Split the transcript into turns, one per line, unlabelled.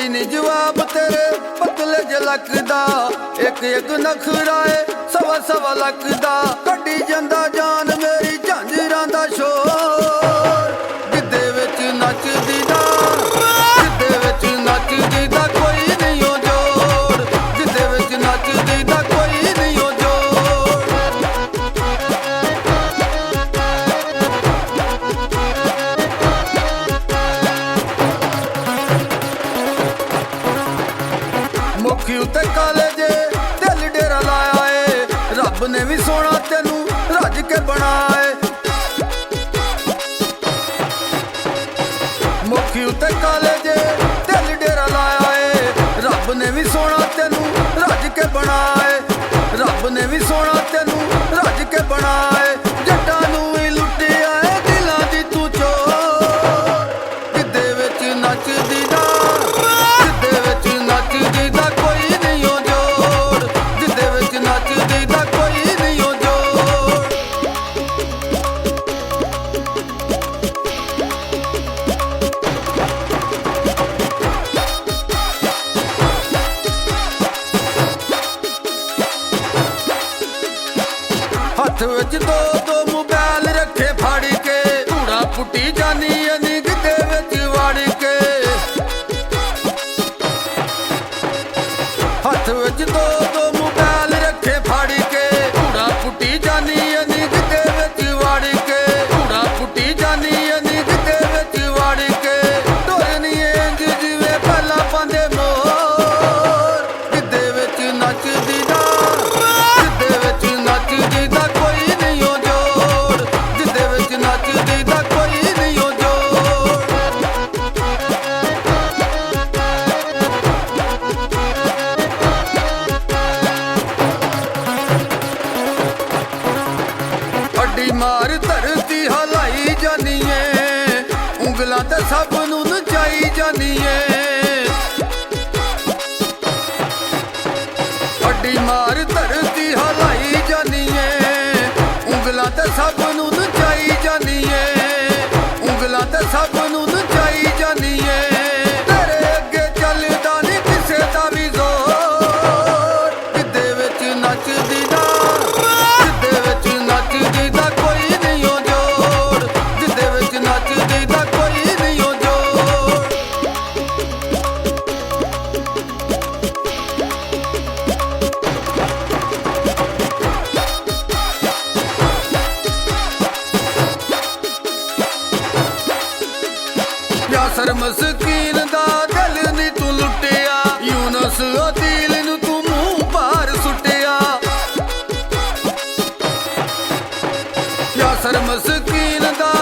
कोई नहीं जवाब तेरे पतले जलक दा, एक एक नखरा है सवा सवा लख दा। कड्डी जांदा जान मेरी झांजरां दा शोर, गिद्धे विच नचदी दा, गिद्धे विच नचदी दा कोई नहीं ओ जोड़, गिद्धे विच नचदी दा कोई नहीं ओ जोड़। मुखी उत्ते काले जे दिल डेरा लाया है, रब ने भी सोना तेनू रज के बनाए। मुखी उत्ते काले जे दिल डेरा लाया है, रब ने भी सोना तेनू रज के बनाए, रब ने भी सोना तेनू रज के बनाए। जट्टां नू ही लुटिया है दिलां दी तू चोर, गिद्धे विच नचदी दा, गिद्धे विच नचदी दा कोई नहीं ओ जोड़, गिद्धे विच नचदी दा कोई नहीं ओ जोड़। हथ विच दो दो मोबाइल रखे फाड़ के, धूड़ा पुट्टी जानी अनी गिद्धे विच वड़ के। हथ विच दो दो मोबाइल रखे फाड़ के, धूड़ा पुट्टी जानी अनी गिद्धे विच वड़ के, धूड़ा पुट्टी जानी अनी गिद्धे विच वड़ के। टोरनी इंज जिवें पहला पांदे मोर, गिद्धे विच नचदी दा, गिद्धे विच नचदी दा कोई नहीं ओ जोड़, गिद्धे विच नचदी दा कोई नहीं ओ जोड़। अड्डी मार धरती हलाई जानी है, उंगलां ते सब नूं नचाई जानी है। अड्डी मार धरती हलाई जानी है, उंगलां ते सब नूं नचाई जानी है, उंगलां ते सब नूं नचाई जानी है। तेरे अगे चलदा नहीं किसे दा भी जोर, गिद्धे विच नचदी दा, गिद्धे विच नचदी दा कोई नहीं ओ जोड़, गिद्धे विच नचदी दा कोई नहीं ओ जोड़। यासर मस्कीन दा दिल नी तू लुटिया, यूनस अदील नू तू मुंह भार सुटिया। यासर मस्कीन दा